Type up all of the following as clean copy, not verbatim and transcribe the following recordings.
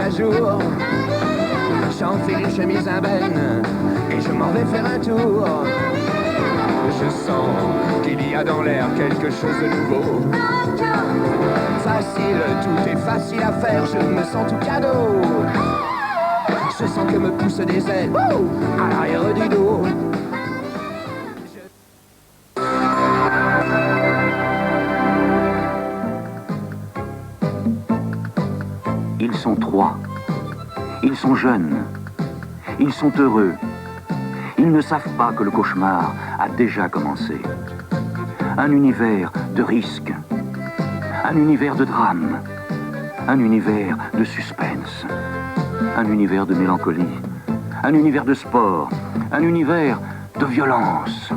à jour. J'enfile une chemise imbène et je m'en vais faire un tour. Je sens qu'il y a dans l'air quelque chose de nouveau. Facile, tout est facile à faire, je me sens tout cadeau. Je sens que me poussent des ailes à l'arrière du dos. Ils sont trois. Ils sont jeunes. Ils sont heureux. Ils ne savent pas que le cauchemar a déjà commencé. Un univers de risques. Un univers de drame. Un univers de suspense. Un univers de mélancolie. Un univers de sport. Un univers de violence.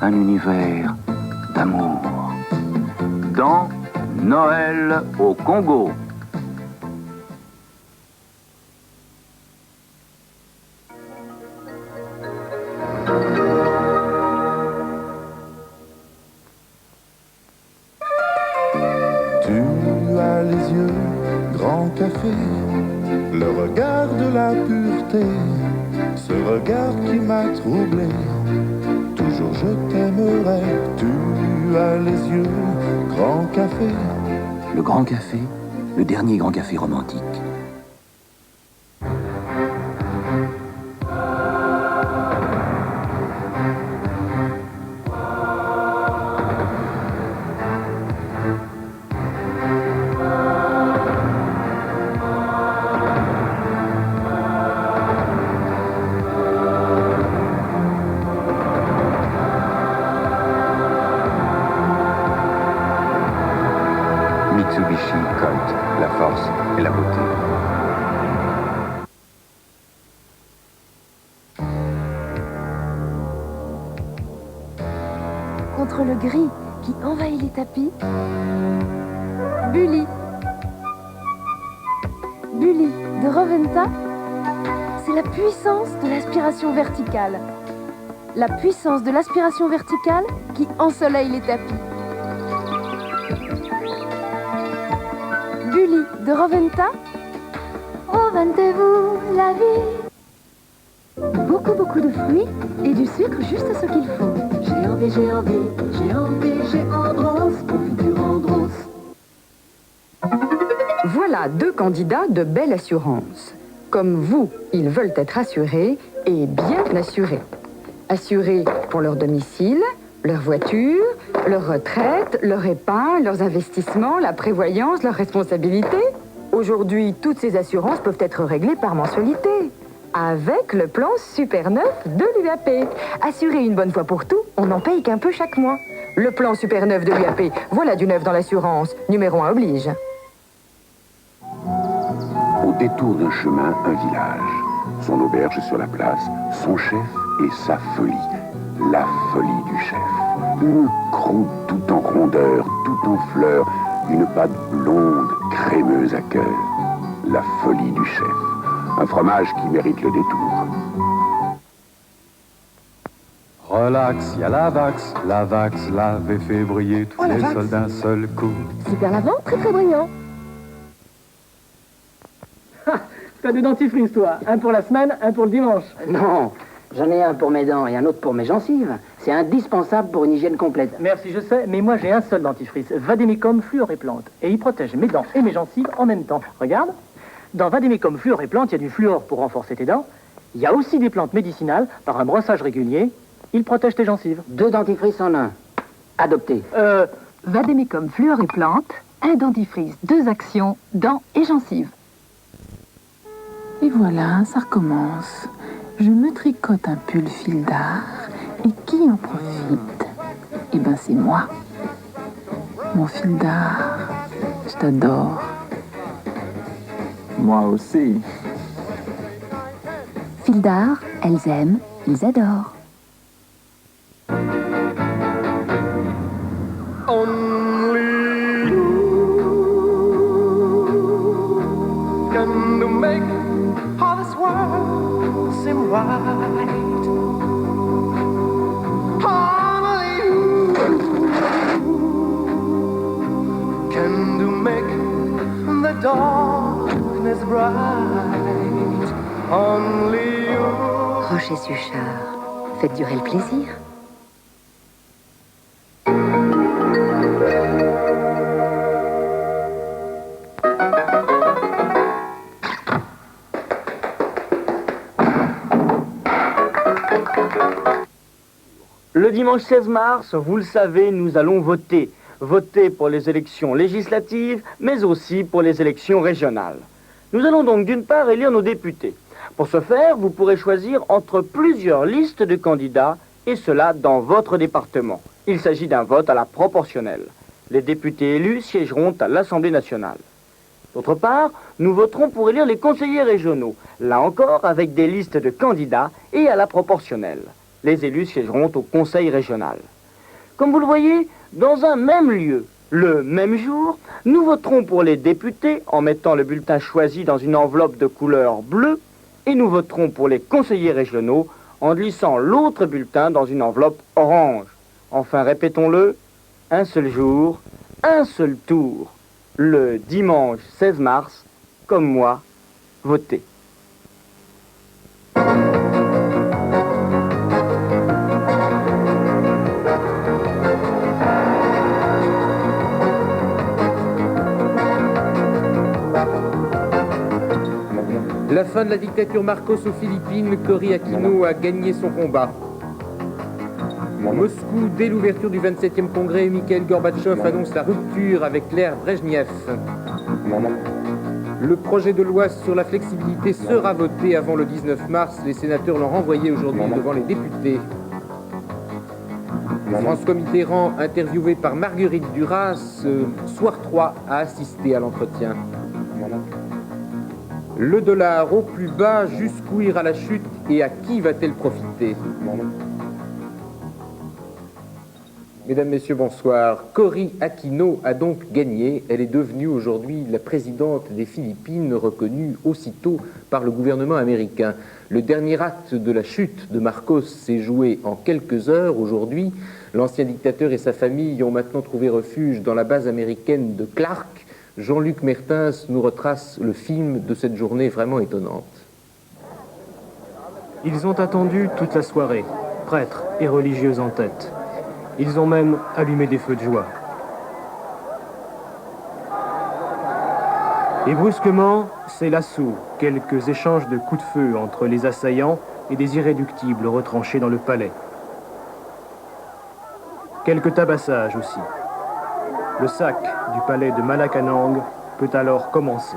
Un univers d'amour. Dans Noël au Congo. Tu as les yeux, grand café, le regard de la pureté, ce regard qui m'a troublé. Toujours je t'aimerai. Tu as les yeux, grand café. Le Grand Café, le dernier Grand Café romantique. Mitsubishi Colt, la force et la beauté. Contre le gris qui envahit les tapis, Bully. Bully de Roventa, c'est la puissance de l'aspiration verticale. La puissance de l'aspiration verticale qui ensoleille les tapis. Bully de Roventa, reventez-vous la vie. Beaucoup de fruits et du sucre, juste ce qu'il faut. J'ai envie, Andros, confiture Andros. Voilà deux candidats de belle assurance. Comme vous, ils veulent être assurés et bien assurés. Assurés pour leur domicile, leur voiture, leur retraite, leur épargne, leurs investissements, la prévoyance, leurs responsabilités. Aujourd'hui, toutes ces assurances peuvent être réglées par mensualité. Avec le plan Super Neuf de l'UAP. Assuré une bonne fois pour tout, on n'en paye qu'un peu chaque mois. Le plan Super Neuf de l'UAP, voilà du neuf dans l'assurance. Numéro 1 oblige. Au détour d'un chemin, un village. Son auberge sur la place, son chef et sa folie. La folie du chef. Une croûte tout en rondeur, tout en fleurs. Une pâte blonde, crémeuse à cœur. La folie du chef. Un fromage qui mérite le détour. Relax, y a la vax lave et fait briller tous les sols d'un seul coup. Super lavant, très brillant. T'as des dentifrices, toi. Un pour la semaine, un pour le dimanche. Non, j'en ai un pour mes dents et un autre pour mes gencives. C'est indispensable pour une hygiène complète. Merci, je sais, mais moi j'ai un seul dentifrice, Vademecum Fluoréplante. Et il protège mes dents et mes gencives en même temps. Regarde, dans Vademecum Fluoréplante, il y a du fluor pour renforcer tes dents. Il y a aussi des plantes médicinales par un brossage régulier. Il protège tes gencives. 2 dentifrices en un. Adopté. Vademecum Fluoréplante, un dentifrice, 2 actions, dents et gencives. Et voilà, ça recommence. Je me tricote un pull fil d'art. Et qui en profite? Eh ben, c'est moi. Mon fil d'art, je t'adore. Moi aussi. Fil d'art, elles aiment, ils adorent. Only you can make all this world seem right. Only you can make the darkness bright. only you. Rocher Suchard, faites durer le plaisir. Le dimanche 16 mars, vous le savez, nous allons voter. Voter pour les élections législatives, mais aussi pour les élections régionales. Nous allons donc d'une part élire nos députés. Pour ce faire, vous pourrez choisir entre plusieurs listes de candidats, et cela dans votre département. Il s'agit d'un vote à la proportionnelle. Les députés élus siégeront à l'Assemblée nationale. D'autre part, nous voterons pour élire les conseillers régionaux, là encore avec des listes de candidats et à la proportionnelle. Les élus siégeront au conseil régional. Comme vous le voyez, dans un même lieu, le même jour, nous voterons pour les députés en mettant le bulletin choisi dans une enveloppe de couleur bleue et nous voterons pour les conseillers régionaux en glissant l'autre bulletin dans une enveloppe orange. Enfin, répétons-le, un seul jour, un seul tour. Le dimanche 16 mars, comme moi, votez. La fin de la dictature Marcos aux Philippines, Cory Aquino a gagné son combat. Moscou, dès l'ouverture du 27e congrès, Mikhail Gorbatchev annonce la rupture avec l'ère Brejnev. Le projet de loi sur la flexibilité sera voté avant le 19 mars. Les sénateurs l'ont renvoyé aujourd'hui devant les députés. François Mitterrand, interviewé par Marguerite Duras, soir 3, a assisté à l'entretien. Le dollar au plus bas, jusqu'où ira la chute et à qui va-t-elle profiter? Mesdames, Messieurs, bonsoir. Cory Aquino a donc gagné. Elle est devenue aujourd'hui la présidente des Philippines, reconnue aussitôt par le gouvernement américain. Le dernier acte de la chute de Marcos s'est joué en quelques heures aujourd'hui. L'ancien dictateur et sa famille ont maintenant trouvé refuge dans la base américaine de Clark. Jean-Luc Mertens nous retrace le film de cette journée vraiment étonnante. Ils ont attendu toute la soirée, prêtres et religieux en tête. Ils ont même allumé des feux de joie. Et brusquement, c'est l'assaut, quelques échanges de coups de feu entre les assaillants et des irréductibles retranchés dans le palais. Quelques tabassages aussi. Le sac du palais de Malacanang peut alors commencer.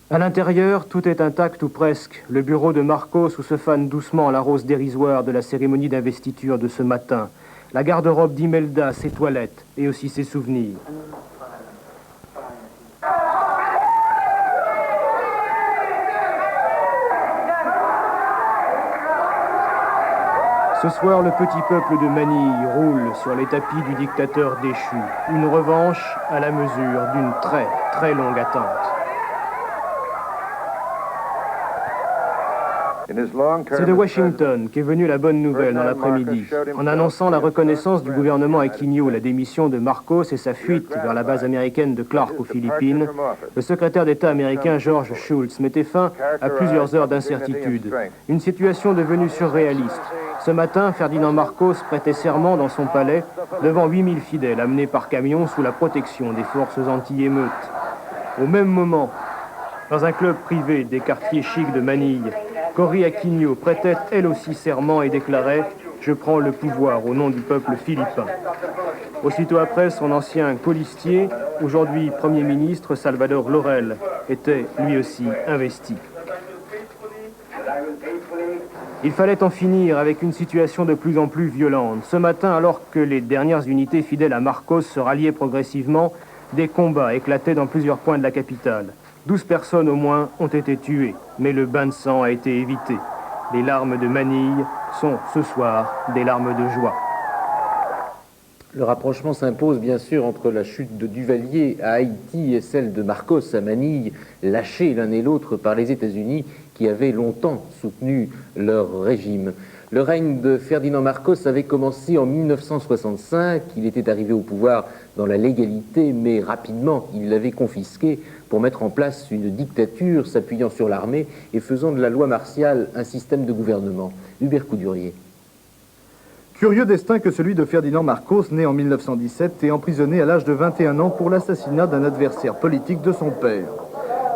À l'intérieur, tout est intact ou presque. Le bureau de Marcos où se fane doucement la rose dérisoire de la cérémonie d'investiture de ce matin. La garde-robe d'Imelda, ses toilettes et aussi ses souvenirs. Ce soir, le petit peuple de Manille roule sur les tapis du dictateur déchu. Une revanche à la mesure d'une très, très longue attente. C'est de Washington qu'est venue la bonne nouvelle dans l'après-midi. En annonçant la reconnaissance du gouvernement Aquino, la démission de Marcos et sa fuite vers la base américaine de Clark aux Philippines, le secrétaire d'État américain George Shultz mettait fin à plusieurs heures d'incertitude. Une situation devenue surréaliste. Ce matin, Ferdinand Marcos prêtait serment dans son palais devant 8000 fidèles amenés par camion sous la protection des forces anti-émeutes. Au même moment, dans un club privé des quartiers chics de Manille, Cory Aquino prêtait elle aussi serment et déclarait « Je prends le pouvoir au nom du peuple philippin ». Aussitôt après, son ancien colistier, aujourd'hui Premier ministre, Salvador Laurel, était lui aussi investi. Il fallait en finir avec une situation de plus en plus violente. Ce matin, alors que les dernières unités fidèles à Marcos se ralliaient progressivement, des combats éclataient dans plusieurs coins de la capitale. 12 personnes au moins ont été tuées, mais le bain de sang a été évité. Les larmes de Manille sont, ce soir, des larmes de joie. Le rapprochement s'impose bien sûr entre la chute de Duvalier à Haïti et celle de Marcos à Manille, lâchés l'un et l'autre par les États-Unis qui avaient longtemps soutenu leur régime. Le règne de Ferdinand Marcos avait commencé en 1965. Il était arrivé au pouvoir dans la légalité, mais rapidement, il l'avait confisqué pour mettre en place une dictature s'appuyant sur l'armée et faisant de la loi martiale un système de gouvernement. Hubert Coudurier. Curieux destin que celui de Ferdinand Marcos, né en 1917 et emprisonné à l'âge de 21 ans pour l'assassinat d'un adversaire politique de son père.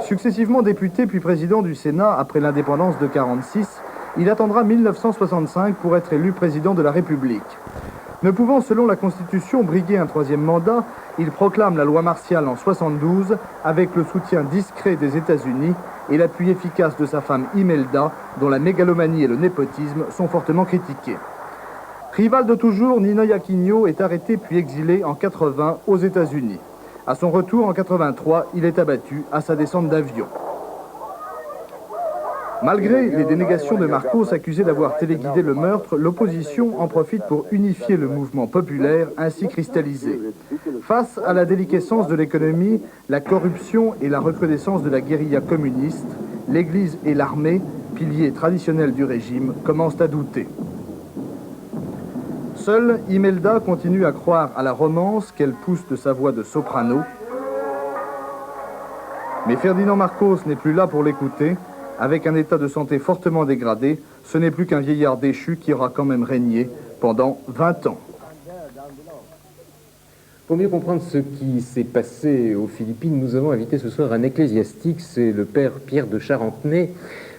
Successivement député puis président du Sénat après l'indépendance de 1946, il attendra 1965 pour être élu président de la République. Ne pouvant, selon la Constitution, briguer un troisième mandat, il proclame la loi martiale en 1972 avec le soutien discret des États-Unis et l'appui efficace de sa femme Imelda, dont la mégalomanie et le népotisme sont fortement critiqués. Rival de toujours, Ninoy Aquino est arrêté puis exilé en 1980 aux États-Unis. À son retour en 1983, il est abattu à sa descente d'avion. Malgré les dénégations de Marcos accusé d'avoir téléguidé le meurtre, l'opposition en profite pour unifier le mouvement populaire ainsi cristallisé. Face à la déliquescence de l'économie, la corruption et la recrudescence de la guérilla communiste, l'Église et l'armée, piliers traditionnels du régime, commencent à douter. Seule Imelda continue à croire à la romance qu'elle pousse de sa voix de soprano. Mais Ferdinand Marcos n'est plus là pour l'écouter. Avec un état de santé fortement dégradé, ce n'est plus qu'un vieillard déchu qui aura quand même régné pendant 20 ans. Pour mieux comprendre ce qui s'est passé aux Philippines, nous avons invité ce soir un ecclésiastique, c'est le père Pierre de Charentenay.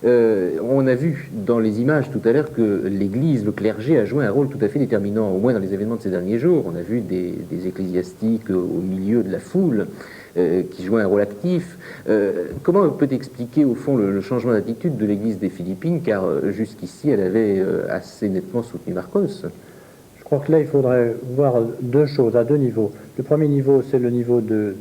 On a vu dans les images tout à l'heure que l'Église, le clergé, a joué un rôle tout à fait déterminant, au moins dans les événements de ces derniers jours. On a vu des ecclésiastiques au milieu de la foule qui jouaient un rôle actif. Comment on peut expliquer au fond le changement d'attitude de l'Église des Philippines, car jusqu'ici elle avait assez nettement soutenu Marcos? Je crois que là il faudrait voir deux choses à deux niveaux. Le premier niveau, c'est le niveau de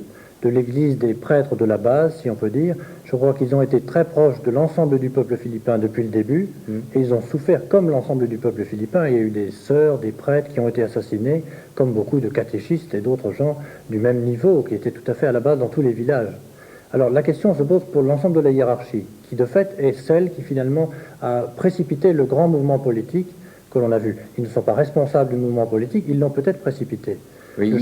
l'Église des prêtres de la base, si on peut dire. Je crois qu'ils ont été très proches de l'ensemble du peuple philippin depuis le début, et ils ont souffert comme l'ensemble du peuple philippin. Il y a eu des sœurs, des prêtres qui ont été assassinés, comme beaucoup de catéchistes et d'autres gens du même niveau, qui étaient tout à fait à la base dans tous les villages. Alors la question se pose pour l'ensemble de la hiérarchie, qui de fait est celle qui finalement a précipité le grand mouvement politique que l'on a vu. Ils ne sont pas responsables du mouvement politique, ils l'ont peut-être précipité. Oui,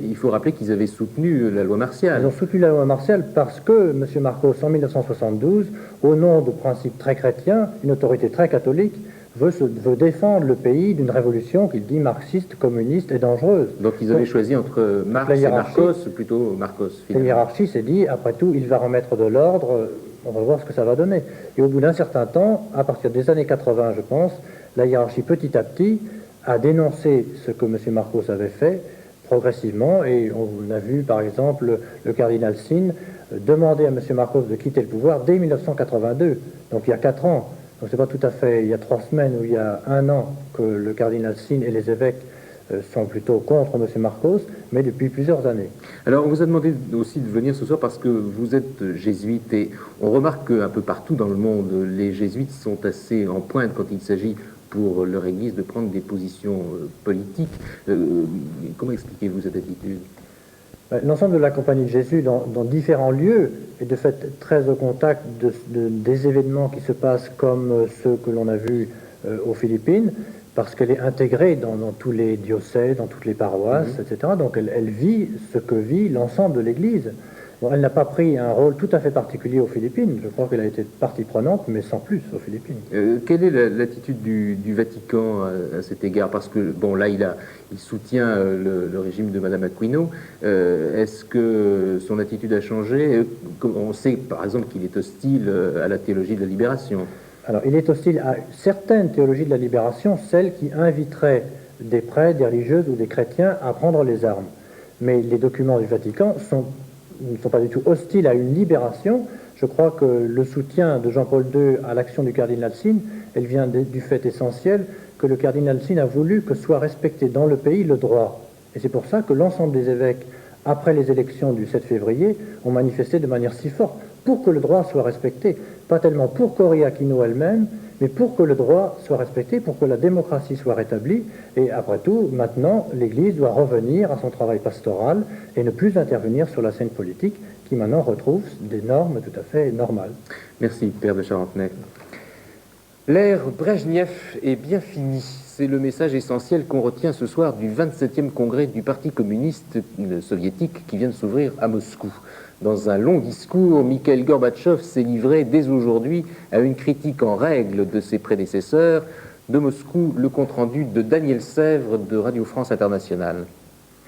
il faut rappeler qu'ils avaient soutenu la loi martiale. Ils ont soutenu la loi martiale parce que M. Marcos, en 1972, au nom de principes très chrétiens, une autorité très catholique, veut défendre le pays d'une révolution qu'il dit marxiste, communiste et dangereuse. Donc ils avaient choisi entre Marx et Marcos, plutôt Marcos. La hiérarchie s'est dit, après tout, il va remettre de l'ordre, on va voir ce que ça va donner. Et au bout d'un certain temps, à partir des années 80, je pense, la hiérarchie petit à petit a dénoncé ce que M. Marcos avait fait progressivement, et on a vu par exemple le cardinal Sin demander à M. Marcos de quitter le pouvoir dès 1982, donc il y a 4 ans. Donc c'est pas tout à fait il y a 3 semaines ou il y a 1 an que le cardinal Sin et les évêques sont plutôt contre M. Marcos, mais depuis plusieurs années. Alors on vous a demandé aussi de venir ce soir parce que vous êtes jésuite, et on remarque qu'un peu partout dans le monde, les jésuites sont assez en pointe quand il s'agit pour leur Église de prendre des positions politiques. Comment expliquez-vous cette attitude? L'ensemble de la Compagnie de Jésus, dans différents lieux, est de fait très au contact des événements qui se passent comme ceux que l'on a vus aux Philippines, parce qu'elle est intégrée dans tous les diocèses, dans toutes les paroisses, etc. Donc elle vit ce que vit l'ensemble de l'Église. Bon, elle n'a pas pris un rôle tout à fait particulier aux Philippines. Je crois qu'elle a été partie prenante, mais sans plus aux Philippines. Quelle est l'attitude du Vatican à cet égard? Parce que, bon, là, il soutient le régime de Mme Aquino. Est-ce que son attitude a changé? On sait, par exemple, qu'il est hostile à la théologie de la libération. Alors, il est hostile à certaines théologies de la libération, celles qui inviteraient des prêtres, des religieuses ou des chrétiens à prendre les armes. Mais les documents du Vatican ne sont pas du tout hostiles à une libération. Je crois que le soutien de Jean-Paul II à l'action du cardinal Sin, elle vient du fait essentiel que le cardinal Sin a voulu que soit respecté dans le pays le droit. Et c'est pour ça que l'ensemble des évêques, après les élections du 7 février, ont manifesté de manière si forte pour que le droit soit respecté. Pas tellement pour Cory Aquino elle-même, mais pour que le droit soit respecté, pour que la démocratie soit rétablie. Et après tout, maintenant, l'Église doit revenir à son travail pastoral et ne plus intervenir sur la scène politique, qui maintenant retrouve des normes tout à fait normales. Merci, Père de Charentenay. L'ère Brejnev est bien finie. C'est le message essentiel qu'on retient ce soir du 27e congrès du Parti communiste soviétique qui vient de s'ouvrir à Moscou. Dans un long discours, Mikhail Gorbatchev s'est livré dès aujourd'hui à une critique en règle de ses prédécesseurs. De Moscou, le compte-rendu de Daniel Sèvres de Radio France Internationale.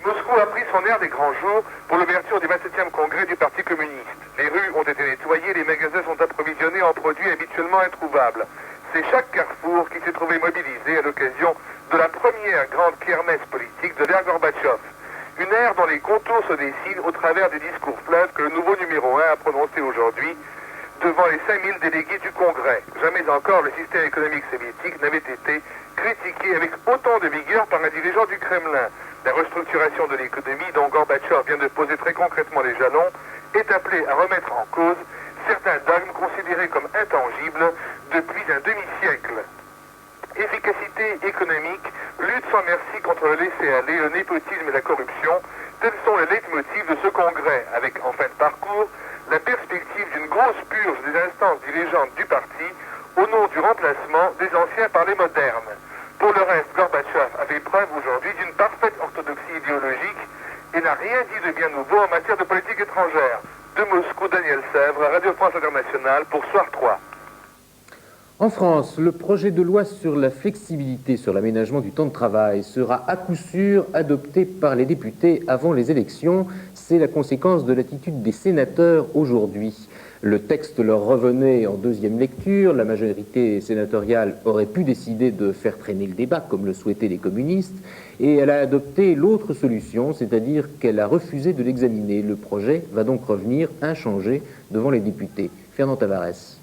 Moscou a pris son air des grands jours pour l'ouverture du 27e congrès du Parti communiste. Les rues ont été nettoyées, les magasins sont approvisionnés en produits habituellement introuvables. C'est chaque carrefour qui s'est trouvé mobilisé à l'occasion de la première grande kermesse politique de l'ère Gorbatchev. Une ère dont les contours se dessinent au travers des discours fleuves que le nouveau numéro 1 a prononcé aujourd'hui devant les 5000 délégués du Congrès. Jamais encore le système économique soviétique n'avait été critiqué avec autant de vigueur par un dirigeant du Kremlin. La restructuration de l'économie dont Gorbatchev vient de poser très concrètement les jalons est appelée à remettre en cause certains dogmes considérés comme intangibles depuis un demi-siècle. Efficacité économique, lutte sans merci contre le laisser-aller, le népotisme et la corruption, tels sont les leitmotifs de ce congrès, avec en fin de parcours la perspective d'une grosse purge des instances dirigeantes du parti au nom du remplacement des anciens par les modernes. Pour le reste, Gorbatchev a fait preuve aujourd'hui d'une parfaite orthodoxie idéologique et n'a rien dit de bien nouveau en matière de politique étrangère. De Moscou, Daniel Sèvres, Radio France Internationale pour Soir 3. En France, le projet de loi sur la flexibilité sur l'aménagement du temps de travail sera à coup sûr adopté par les députés avant les élections. C'est la conséquence de l'attitude des sénateurs aujourd'hui. Le texte leur revenait en deuxième lecture. La majorité sénatoriale aurait pu décider de faire traîner le débat, comme le souhaitaient les communistes, et elle a adopté l'autre solution, c'est-à-dire qu'elle a refusé de l'examiner. Le projet va donc revenir inchangé devant les députés. Fernand Tavares.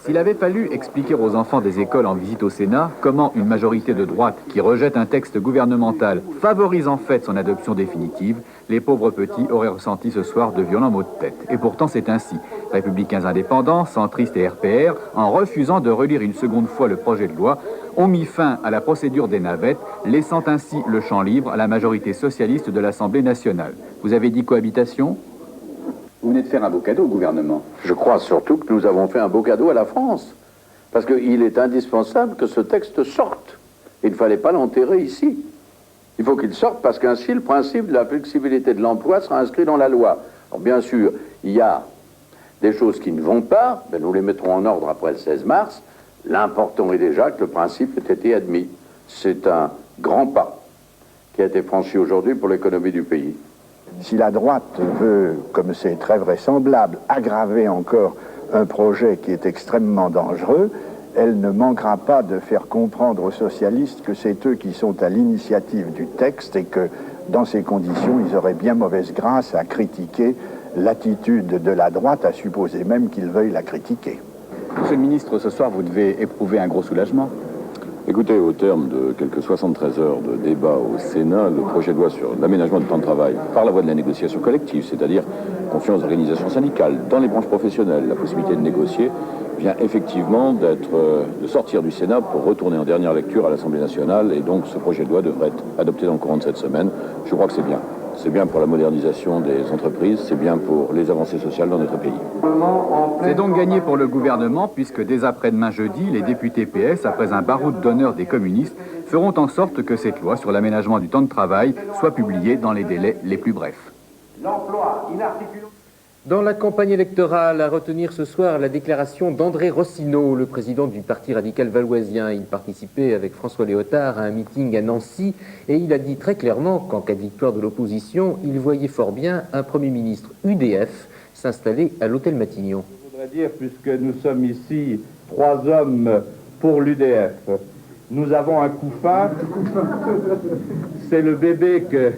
S'il avait fallu expliquer aux enfants des écoles en visite au Sénat comment une majorité de droite qui rejette un texte gouvernemental favorise en fait son adoption définitive, les pauvres petits auraient ressenti ce soir de violents maux de tête. Et pourtant c'est ainsi. Républicains indépendants, centristes et RPR, en refusant de relire une seconde fois le projet de loi, ont mis fin à la procédure des navettes, laissant ainsi le champ libre à la majorité socialiste de l'Assemblée nationale. Vous avez dit cohabitation ? Vous venez de faire un beau cadeau au gouvernement. Je crois surtout que nous avons fait un beau cadeau à la France. Parce qu'il est indispensable que ce texte sorte. Il ne fallait pas l'enterrer ici. Il faut qu'il sorte parce qu'ainsi le principe de la flexibilité de l'emploi sera inscrit dans la loi. Alors bien sûr, il y a des choses qui ne vont pas, mais nous les mettrons en ordre après le 16 mars. L'important est déjà que le principe ait été admis. C'est un grand pas qui a été franchi aujourd'hui pour l'économie du pays. Si la droite veut, comme c'est très vraisemblable, aggraver encore un projet qui est extrêmement dangereux, elle ne manquera pas de faire comprendre aux socialistes que c'est eux qui sont à l'initiative du texte et que, dans ces conditions, ils auraient bien mauvaise grâce à critiquer l'attitude de la droite, à supposer même qu'ils veuillent la critiquer. Monsieur le ministre, ce soir, vous devez éprouver un gros soulagement. Écoutez, au terme de quelques 73 heures de débat au Sénat, le projet de loi sur l'aménagement du temps de travail par la voie de la négociation collective, c'est-à-dire confiance aux organisations syndicales, dans les branches professionnelles, la possibilité de négocier, vient effectivement de sortir du Sénat pour retourner en dernière lecture à l'Assemblée nationale, et donc ce projet de loi devrait être adopté dans le courant de cette semaine. Je crois que c'est bien. C'est bien pour la modernisation des entreprises, c'est bien pour les avancées sociales dans notre pays. C'est donc gagné pour le gouvernement, puisque dès après-demain jeudi, les députés PS, après un baroud d'honneur des communistes, feront en sorte que cette loi sur l'aménagement du temps de travail soit publiée dans les délais les plus brefs. Dans la campagne électorale, à retenir ce soir la déclaration d'André Rossineau, le président du Parti radical valoisien. Il participait avec François Léotard à un meeting à Nancy et il a dit très clairement qu'en cas de victoire de l'opposition, il voyait fort bien un Premier ministre UDF s'installer à l'hôtel Matignon. Je voudrais dire, puisque nous sommes ici 3 hommes pour l'UDF, nous avons un couffin. C'est le bébé que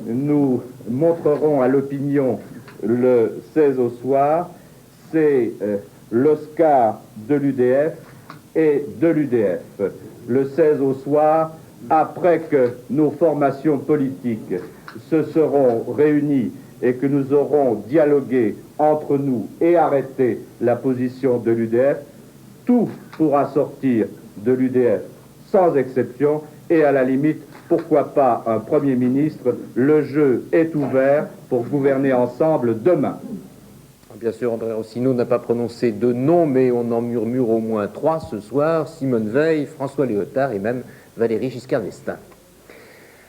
nous montrerons à l'opinion le 16 au soir, c'est l'Oscar de l'UDF et de l'UDF. Le 16 au soir, après que nos formations politiques se seront réunies et que nous aurons dialogué entre nous et arrêté la position de l'UDF, tout pourra sortir de l'UDF sans exception et à la limite, pourquoi pas un Premier ministre? Le jeu est ouvert pour gouverner ensemble demain. Bien sûr, André Rossino n'a pas prononcé de nom, mais on en murmure au moins 3 ce soir, Simone Veil, François Léotard et même Valéry Giscard d'Estaing.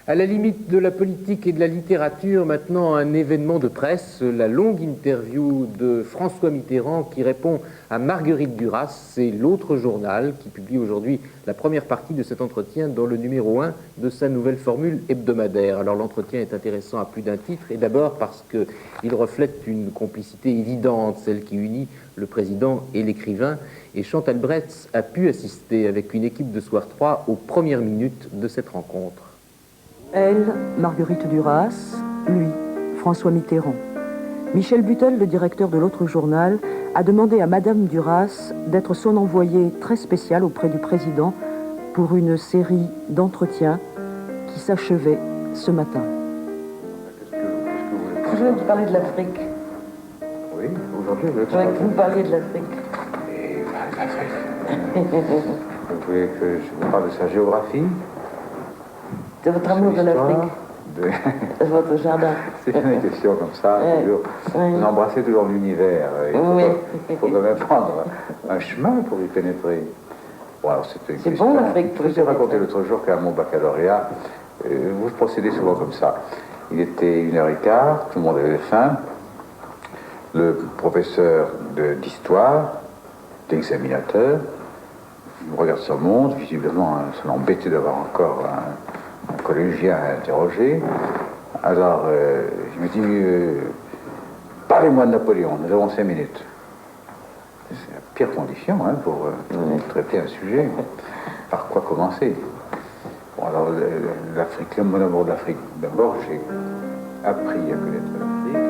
À la limite de la politique et de la littérature, maintenant un événement de presse, la longue interview de François Mitterrand qui répond à Marguerite Duras. C'est l'autre journal qui publie aujourd'hui la première partie de cet entretien dans le numéro 1 de sa nouvelle formule hebdomadaire. Alors l'entretien est intéressant à plus d'un titre, et d'abord parce qu'il reflète une complicité évidente, celle qui unit le président et l'écrivain. Et Chantal Bretz a pu assister avec une équipe de Soir 3 aux premières minutes de cette rencontre. Elle, Marguerite Duras, lui, François Mitterrand. Michel Butel, le directeur de l'autre journal, a demandé à Madame Duras d'être son envoyée très spéciale auprès du président pour une série d'entretiens qui s'achevait ce matin. Je voulais vous parler de l'Afrique. Oui, aujourd'hui, je voudrais que vous parliez de l'Afrique. Et l'Afrique. Vous voulez que je vous parle de sa géographie? De votre amour de l'Afrique, de votre jardin. C'est une question comme ça, toujours. Vous embrassez toujours l'univers. Il faut quand même prendre un chemin pour y pénétrer. Bon, alors c'est bon l'Afrique. Je vous ai raconté l'autre jour qu'à mon baccalauréat, vous procédez souvent comme ça. Il était 1h15, tout le monde avait faim. Le professeur d'histoire, l'examinateur, regarde son montre, visiblement ça l'embêtait d'avoir encore un collégien à interroger. Alors, je me dis, parlez-moi de Napoléon, nous avons 5 minutes. C'est la pire condition pour traiter un sujet. Par quoi commencer? Bon, alors, l'Afrique, mon amour de l'Afrique. D'abord, j'ai appris à connaître l'Afrique.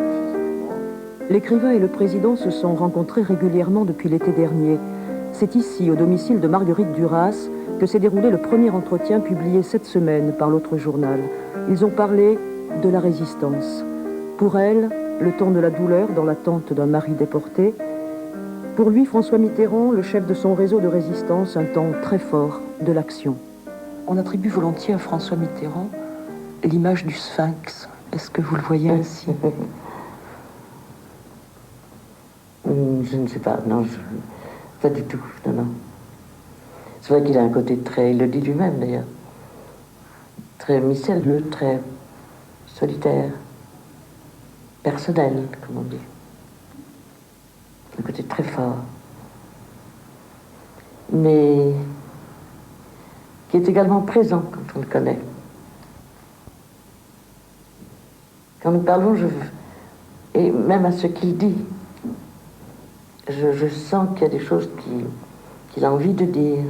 L'écrivain et le président se sont rencontrés régulièrement depuis l'été dernier. C'est ici, au domicile de Marguerite Duras, que s'est déroulé le premier entretien publié cette semaine par l'autre journal. Ils ont parlé de la résistance. Pour elle, le temps de la douleur dans l'attente d'un mari déporté. Pour lui, François Mitterrand, le chef de son réseau de résistance, un temps très fort de l'action. On attribue volontiers à François Mitterrand l'image du sphinx. Est-ce que vous le voyez ainsi? Je ne sais pas, non, pas du tout, non. C'est vrai qu'il a un côté très, il le dit lui-même d'ailleurs, très mystérieux, très solitaire, personnel, comme on dit. Un côté très fort. Mais qui est également présent quand on le connaît. Quand nous parlons, et même à ce qu'il dit, je sens qu'il y a des choses qu'il a envie de dire,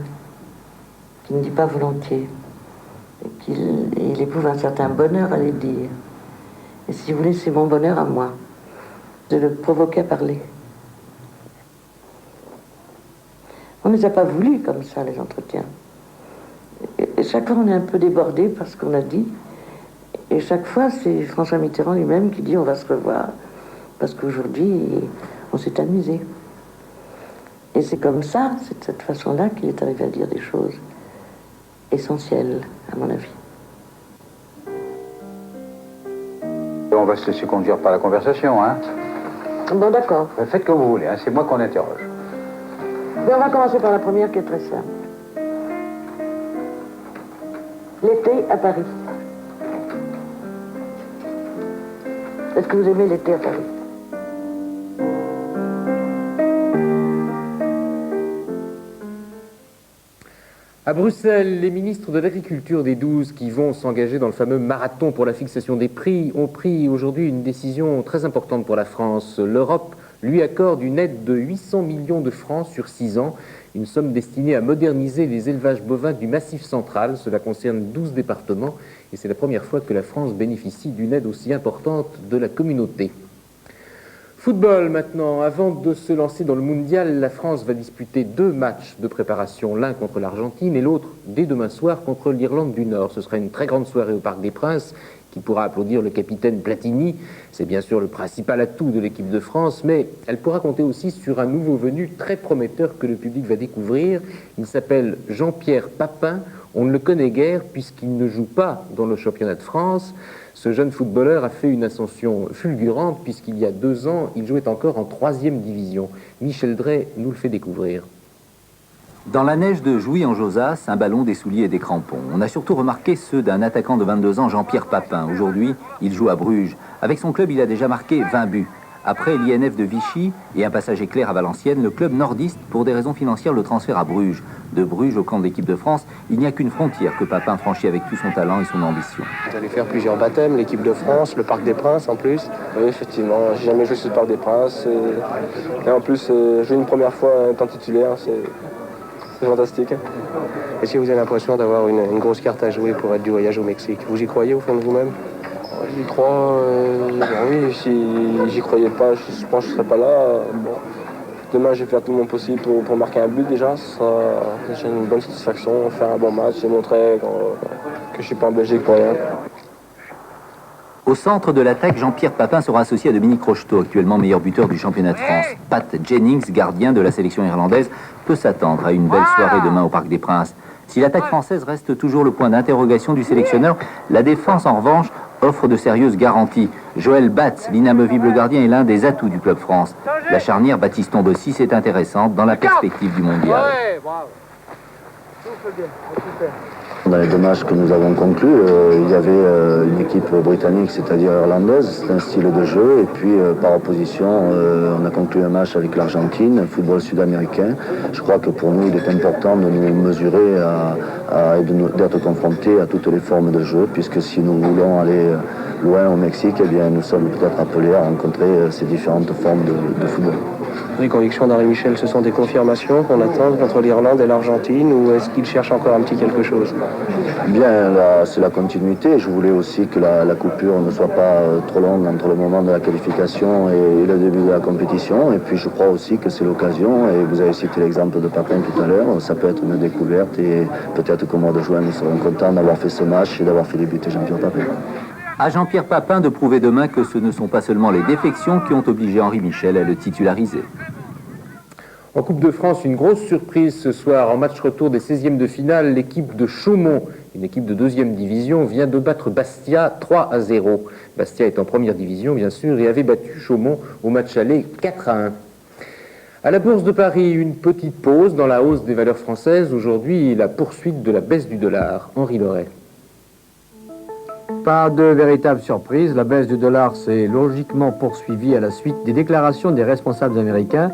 qu'il ne dit pas volontiers, et qu'il éprouve un certain bonheur à les dire. Et si vous voulez, c'est mon bonheur à moi, de le provoquer à parler. On ne les a pas voulu comme ça, les entretiens. Et chaque fois, on est un peu débordé par ce qu'on a dit. Et chaque fois, c'est François Mitterrand lui-même qui dit on va se revoir, parce qu'aujourd'hui, on s'est amusé. Et c'est comme ça, c'est de cette façon-là qu'il est arrivé à dire des choses essentielles, à mon avis. On va se laisser conduire par la conversation, hein? Bon, d'accord. Faites comme vous voulez, hein? C'est moi qu'on interroge. Mais on va commencer par la première qui est très simple. L'été à Paris. Est-ce que vous aimez l'été à Paris? À Bruxelles, les ministres de l'Agriculture des 12 qui vont s'engager dans le fameux marathon pour la fixation des prix ont pris aujourd'hui une décision très importante pour la France. L'Europe lui accorde une aide de 800 millions de francs sur 6 ans, une somme destinée à moderniser les élevages bovins du Massif central. Cela concerne 12 départements et c'est la première fois que la France bénéficie d'une aide aussi importante de la communauté. Football maintenant. Avant de se lancer dans le mondial, la France va disputer 2 matchs de préparation, l'un contre l'Argentine et l'autre dès demain soir contre l'Irlande du Nord. Ce sera une très grande soirée au Parc des Princes qui pourra applaudir le capitaine Platini. C'est bien sûr le principal atout de l'équipe de France, mais elle pourra compter aussi sur un nouveau venu très prometteur que le public va découvrir. Il s'appelle Jean-Pierre Papin. On ne le connaît guère puisqu'il ne joue pas dans le championnat de France. Ce jeune footballeur a fait une ascension fulgurante puisqu'il y a 2 ans, il jouait encore en 3e division. Michel Drey nous le fait découvrir. Dans la neige de Jouy-en-Josas, un ballon, des souliers et des crampons. On a surtout remarqué ceux d'un attaquant de 22 ans, Jean-Pierre Papin. Aujourd'hui, il joue à Bruges. Avec son club, il a déjà marqué 20 buts. Après l'INF de Vichy et un passage éclair à Valenciennes, le club nordiste, pour des raisons financières, le transfère à Bruges. De Bruges au camp de l'équipe de France, il n'y a qu'une frontière que Papin franchit avec tout son talent et son ambition. Vous allez faire plusieurs baptêmes, l'équipe de France, le Parc des Princes en plus. Oui, effectivement, j'ai jamais joué sur le Parc des Princes. Et en plus, jouer une première fois en temps titulaire, c'est fantastique. Est-ce que vous avez l'impression d'avoir une grosse carte à jouer pour être du voyage au Mexique? Vous y croyez au fond de vous-même? J'y crois, oui, si j'y croyais pas, je pense que je serais pas là. Bon. Demain, je vais faire tout mon possible pour marquer un but déjà. Ça sera déjà une bonne satisfaction, faire un bon match et montrer que je suis pas en Belgique pour rien. Au centre de l'attaque, Jean-Pierre Papin sera associé à Dominique Rocheteau, actuellement meilleur buteur du championnat de France. Pat Jennings, gardien de la sélection irlandaise, peut s'attendre à une belle soirée demain au Parc des Princes. Si l'attaque française reste toujours le point d'interrogation du sélectionneur, la défense, en revanche, offre de sérieuses garanties. Joël Batz, l'inamovible gardien, est l'un des atouts du Club France. La charnière Baptiston-Bossis est intéressante dans la perspective du mondial. Dans les 2 matchs que nous avons conclus, il y avait une équipe britannique, c'est-à-dire irlandaise, c'est un style de jeu, et puis par opposition, on a conclu un match avec l'Argentine, un football sud-américain. Je crois que pour nous, il est important de nous mesurer d'être confrontés à toutes les formes de jeu, puisque si nous voulons aller loin au Mexique, eh bien, nous sommes peut-être appelés à rencontrer ces différentes formes de football. Les convictions d'Henri Michel, ce sont des confirmations qu'on attend entre l'Irlande et l'Argentine, ou est-ce qu'il cherche encore un petit quelque chose? Bien, c'est la continuité. Je voulais aussi que la coupure ne soit pas trop longue entre le moment de la qualification et le début de la compétition. Et puis je crois aussi que c'est l'occasion, et vous avez cité l'exemple de Papin tout à l'heure, ça peut être une découverte, et peut-être qu'au mois de juin, nous serons contents d'avoir fait ce match et d'avoir fait débuter Jean-Pierre Papin. À Jean-Pierre Papin de prouver demain que ce ne sont pas seulement les défections qui ont obligé Henri Michel à le titulariser. En Coupe de France, une grosse surprise ce soir. En match retour des 16e de finale, l'équipe de Chaumont, une équipe de 2e division, vient de battre Bastia 3-0. Bastia est en première division, bien sûr, et avait battu Chaumont au match aller 4-1. À la Bourse de Paris, une petite pause dans la hausse des valeurs françaises. Aujourd'hui, la poursuite de la baisse du dollar. Henri Loret. Pas de véritable surprise, la baisse du dollar s'est logiquement poursuivie à la suite des déclarations des responsables américains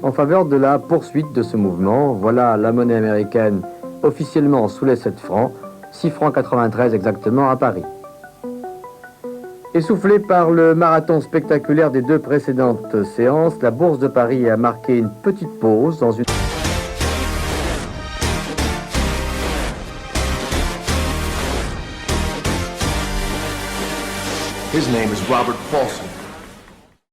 en faveur de la poursuite de ce mouvement. Voilà la monnaie américaine officiellement sous les 7 francs, 6 francs 93 exactement à Paris. Essoufflée par le marathon spectaculaire des 2 précédentes séances, la Bourse de Paris a marqué une petite pause dans une... His name is Robert Paulson.